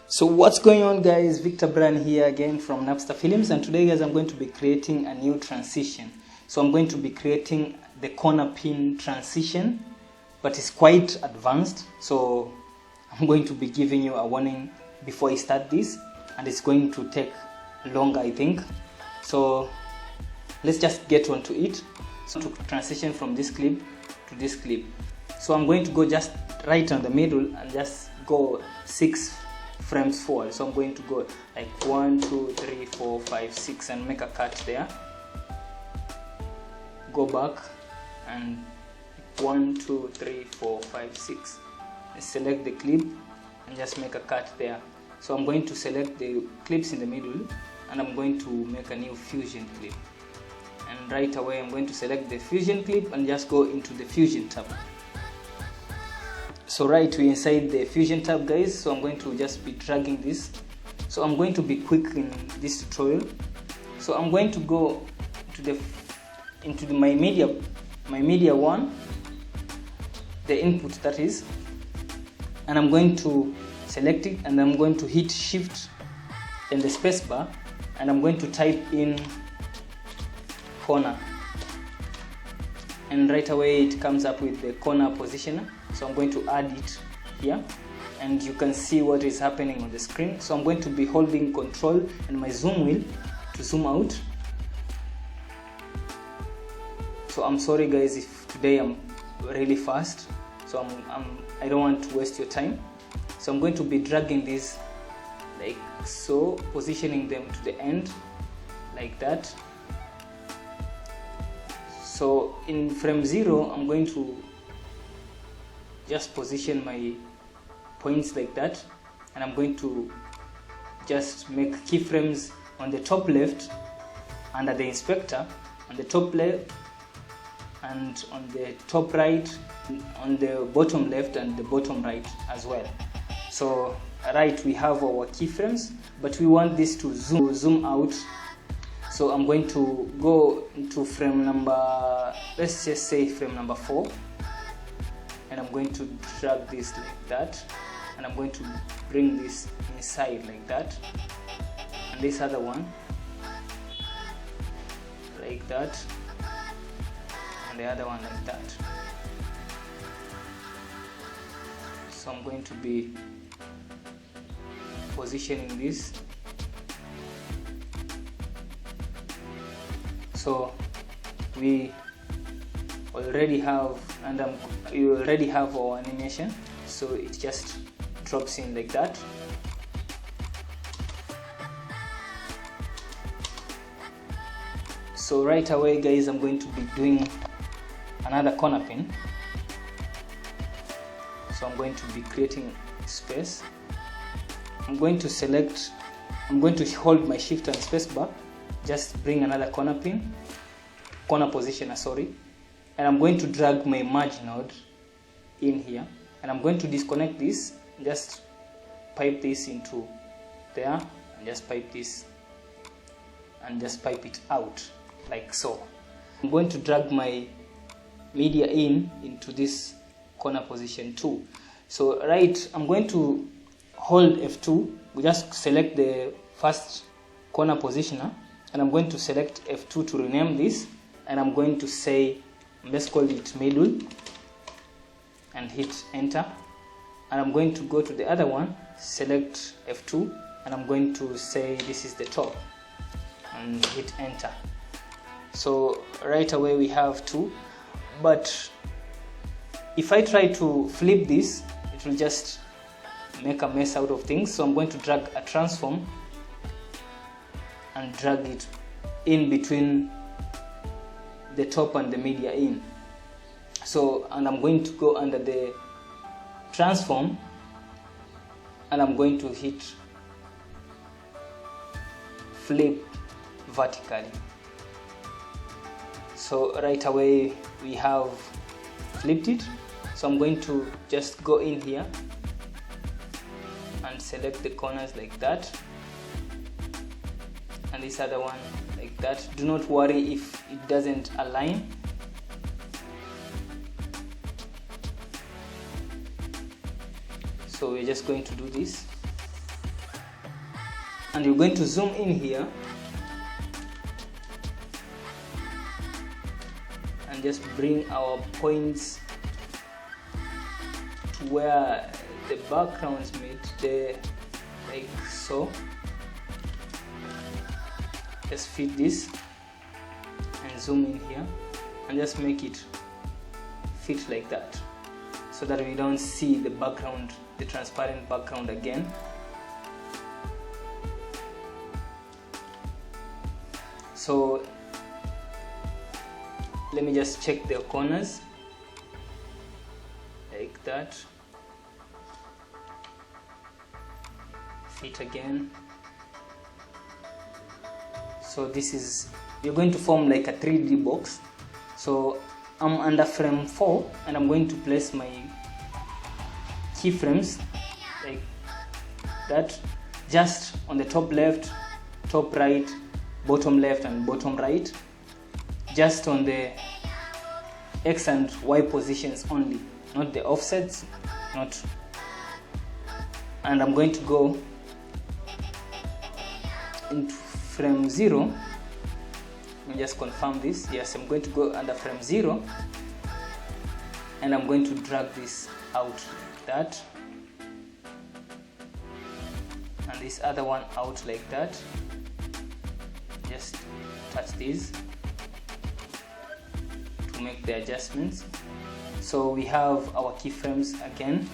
So what's going on, guys? Victor Brand here again from Napster Films, and today, guys, I'm going to be creating a new transition. So I'm going to be creating the corner pin transition, but it's quite advanced, so I'm going to be giving you a warning before I start this, and it's going to take longer, I think. So let's just get onto it. So to transition from this clip to this clip, so I'm going to go just right on the middle and just go 6 frames forward. So I'm going to go like 1, 2, 3, 4, 5, 6 and make a cut there. Go back and 1, 2, 3, 4, 5, 6. Select the clip and just make a cut there. So I'm going to select the clips in the middle and I'm going to make a new fusion clip. And right away I'm going to select the fusion clip and just go into the fusion tab. So right, we're inside the fusion tab, guys. So I'm going to just be dragging this. So I'm going to be quick in this tutorial. So I'm going to go to my media one, the input that is, and I'm going to select it and I'm going to hit shift and the space bar and I'm going to type in corner, and right away it comes up with the corner positioner. So I'm going to add it here and you can see what is happening on the screen. So I'm going to be holding control and my zoom wheel to zoom out. So I'm sorry, guys, if today I'm really fast, so I don't want to waste your time. So I'm going to be dragging this like so, positioning them to the end like that. So in frame 0 I'm going to just position my points like that, and I'm going to just make keyframes on the top left under the inspector, on the top left and on the top right, on the bottom left and the bottom right as well. So right, we have our keyframes, but we want this to zoom out. So I'm going to go into frame number, let's just say frame number 4, and I'm going to drag this like that, and I'm going to bring this inside like that, and this other one like that, and the other one like that. So I'm going to be positioning this. So we already have, and you already have our animation, so it just drops in like that. So right away, guys, I'm going to be doing another corner pin. So I'm going to be creating space. I'm going to hold my shift and space bar, just bring another corner positioner, sorry, and I'm going to drag my merge node in here, and I'm going to disconnect this, just pipe this into there, and just pipe this and just pipe it out like so. I'm going to drag my media into this corner position too. So right, I'm going to hold F2, we just select the first corner positioner, and I'm going to select F2 to rename this, and I'm going to say, let's call it middle, and hit enter. And I'm going to go to the other one, select F2, and I'm going to say this is the top, and hit enter. So right away we have 2, but if I try to flip this, it will just make a mess out of things. So I'm going to drag a transform and drag it in between the top and the media in. So, and I'm going to go under the transform and I'm going to hit flip vertically. So right away we have flipped it. So I'm going to just go in here and select the corners like that, and this other one like that. Do not worry if it doesn't align. So we're just going to do this. and we're going to zoom in here and just bring our points to where the backgrounds meet there, like so. Just fit this and zoom in here and just make it fit like that, so that we don't see the background, the transparent background again. So let me just check the corners like that. Fit again. So this is, we're going to form like a 3D box. So I'm under frame 4 and I'm going to place my keyframes like that, just on the top left, top right, bottom left and bottom right, just on the X and Y positions only, not the offsets, not. And I'm going to go into frame 0. Let me just confirm this. Yes, I'm going to go under frame 0 and I'm going to drag this out like that, and this other one out like that. Just touch these to make the adjustments. So we have our keyframes again.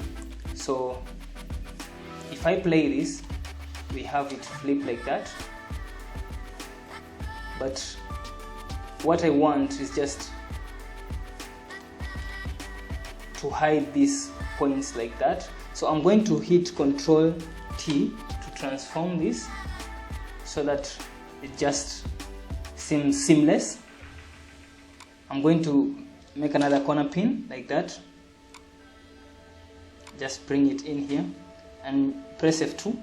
So if I play this, we have it flip like that. But what I want is just to hide these points like that. So I'm going to hit Ctrl T to transform this so that it just seems seamless. I'm going to make another corner pin like that. Just bring it in here and press F2.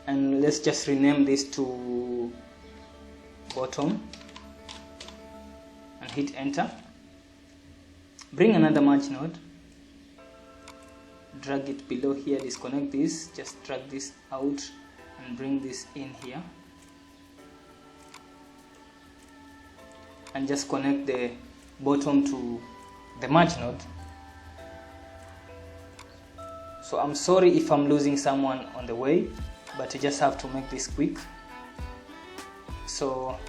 And let's just rename this to bottom and hit enter. Bring another merge node, drag it below here, disconnect this, just drag this out and bring this in here and just connect the bottom to the merge node. So I'm sorry if I'm losing someone on the way, but you just have to make this quick. So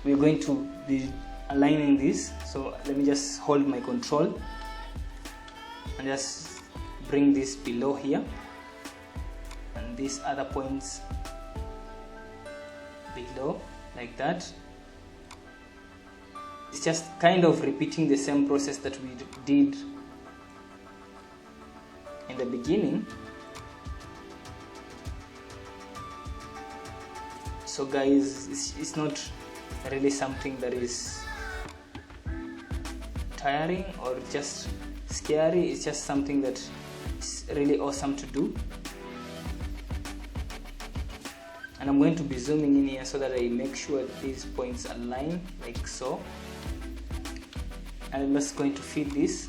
we're going to be aligning this. So let me just hold my control and just bring this below here and these other points below like that. It's just kind of repeating the same process that we did in the beginning. So guys, it's not really something that is tiring or just scary. It's just something that is really awesome to do. And I'm going to be zooming in here so that I make sure that these points align like so. And I'm just going to feed this.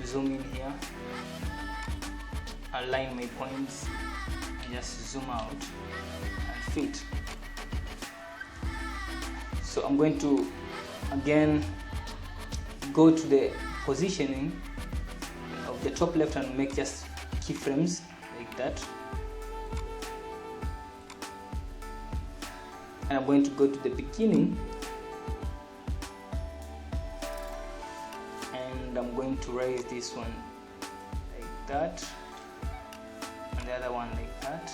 Zoom in here, align my points, and just zoom out and fit. So I'm going to again go to the positioning of the top left and make just keyframes like that. And I'm going to go to the beginning and I'm going to raise this one like that and the other one like that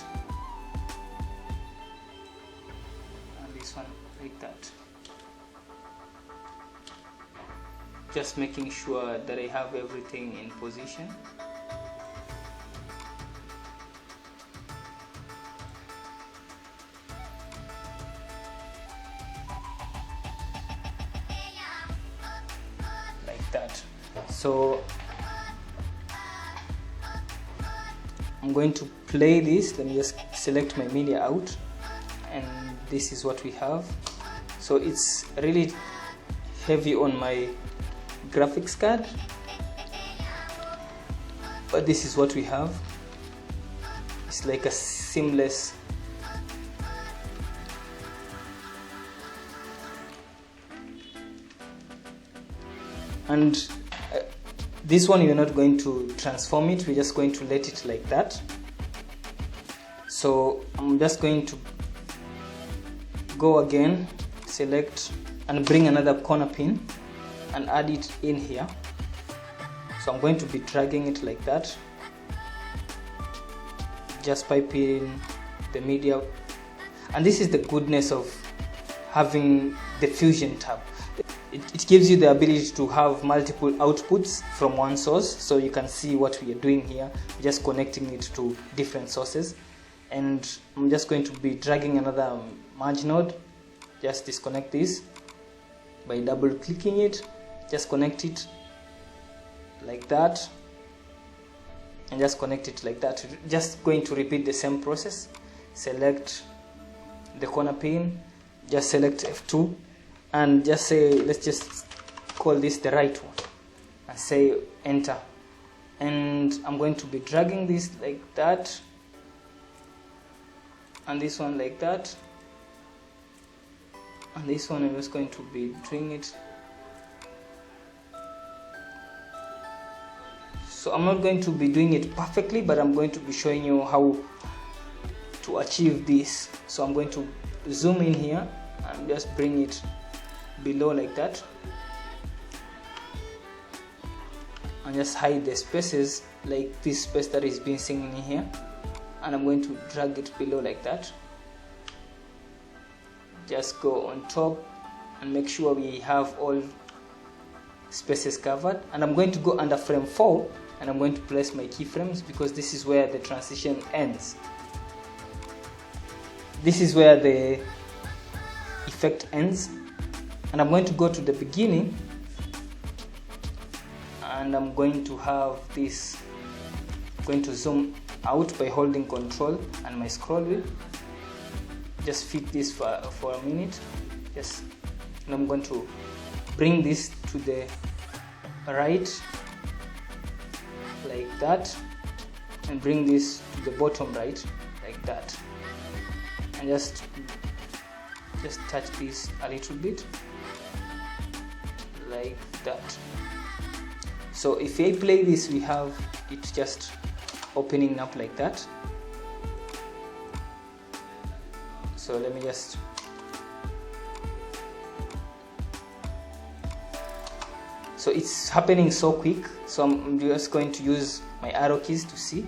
and this one like that, just making sure that I have everything in position. Like that. So I'm going to play this. Let me just select my media out, and this is what we have. So it's really heavy on my graphics card, but this is what we have. It's like a seamless and this one, you're not going to transform it, we're just going to let it like that. So I'm just going to go again, select and bring another corner pin and add it in here. So I'm going to be dragging it like that, just pipe in the media. And this is the goodness of having the Fusion tab. It gives you the ability to have multiple outputs from one source, so you can see what we are doing here, just connecting it to different sources. And I'm just going to be dragging another merge node. Just disconnect this by double clicking it, just connect it like that and just connect it like that. Just going to repeat the same process. Select the corner pin, just select F2 and just say, let's just call this the right one and say enter. And I'm going to be dragging this like that and this one like that, and this one I'm just going to be doing it. So I'm not going to be doing it perfectly, but I'm going to be showing you how to achieve this. So I'm going to zoom in here and just bring it below like that and just hide the spaces, like this space that is being seen in here, and I'm going to drag it below like that. Just go on top and make sure we have all spaces covered, and I'm going to go under frame 4 and I'm going to place my keyframes because this is where the transition ends. This is where the effect ends, and I'm going to go to the beginning and I'm going to have this, going to zoom out by holding Control and my scroll wheel. Just fit this for a minute. Yes, and I'm going to bring this to the right like that and bring this to the bottom right like that, and just touch this a little bit like that. So if I play this, we have it just opening up like that. So let me just so it's happening so quick, so I'm just going to use my arrow keys to see.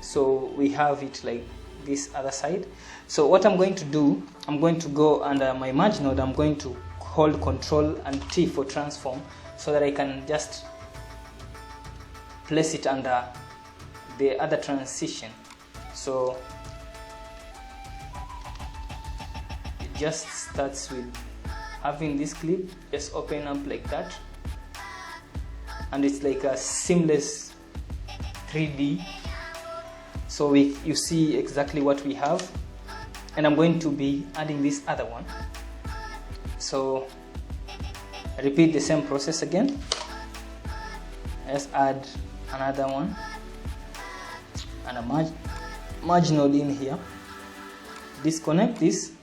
So we have it like this other side. So what I'm going to do, I'm going to go under my merge node, I'm going to hold Control and T for transform so that I can just place it under the other transition. So it just starts with having this clip just open up like that, and it's like a seamless 3D. So you see exactly what we have, and I'm going to be adding this other one. So repeat the same process again. Let's add another one and a merge node in here. Disconnect this.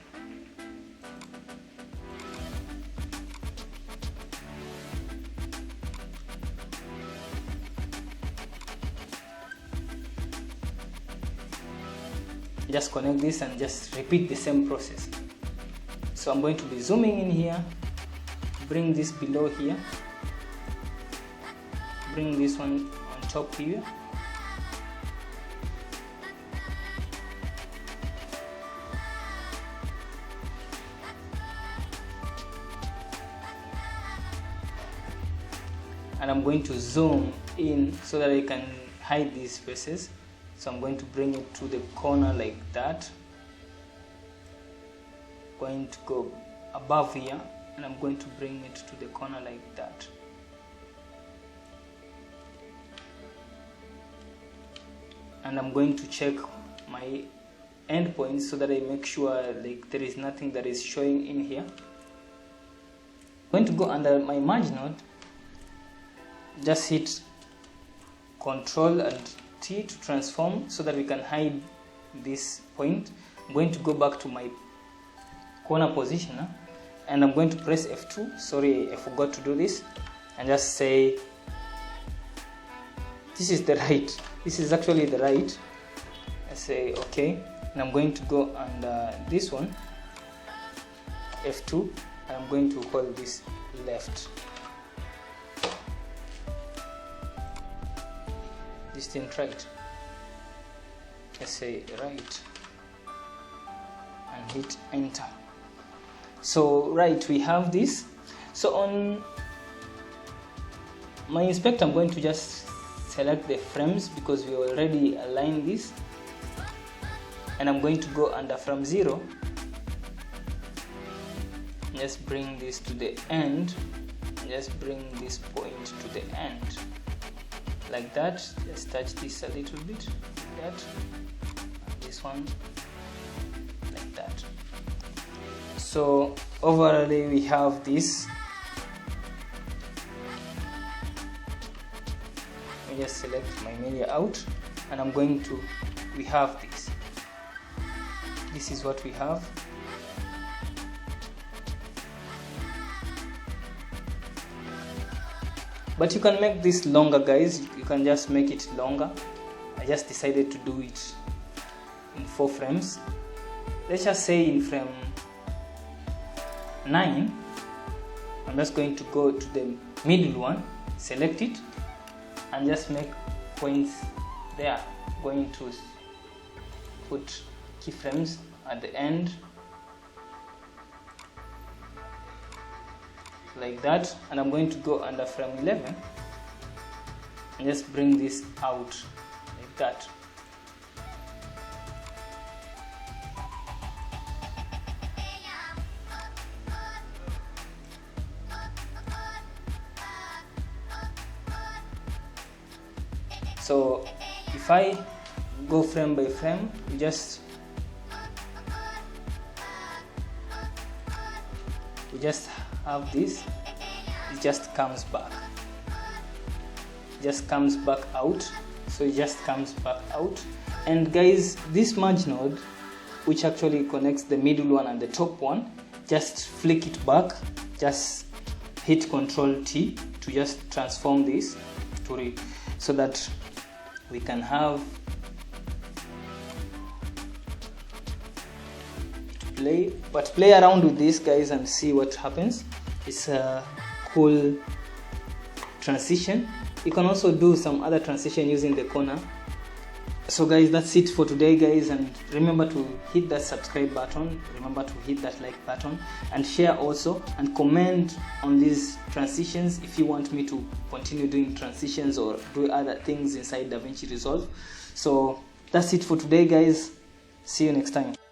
Just connect this and just repeat the same process. So I'm going to be zooming in here, bring this below here, bring this one on top here, and I'm going to zoom in so that I can hide these spaces. So I'm going to bring it to the corner like that, going to go above here, and I'm going to bring it to the corner like that. And I'm going to check my endpoints so that I make sure like there is nothing that is showing in here. I'm going to go under my merge node just hit Control and T to transform so that we can hide this point. I'm going to go back to my corner positioner and I'm going to press F2. Sorry, I forgot to do this, and just say this is the right. This is actually the right. I say okay, and I'm going to go under this one, F2, and I'm going to hold this left. Distinct right. I say right and hit enter. So right, we have this. So on my inspector, I'm going to just select the frames because we already aligned this, and I'm going to go under frame 0. Just bring this to the end, just bring this point to the end like that. Just touch this a little bit like that, and this one like that. So overall we have this. I just select my media out, and I'm going to, we have this. This is what we have. But you can make this longer, guys. You can just make it longer. I just decided to do it in 4 frames. Let's just say in frame 9, I'm just going to go to the middle one, select it, and just make points there. I'm going to put keyframes at the end like that, and I'm going to go under frame 11 and just bring this out like that. So if I go frame by frame, you just have this. It just comes back. It just comes back out. So it just comes back out. And guys, this merge node, which actually connects the middle one and the top one, just flick it back. Just hit Control T to just transform this to so that we can have it play. But play around with this, guys, and see what happens. It's a cool transition. You can also do some other transition using the corner. So guys, that's it for today, guys, and remember to hit that subscribe button, remember to hit that like button, and share also, and comment on these transitions if you want me to continue doing transitions or do other things inside Davinci Resolve. So that's it for today, guys. See you next time.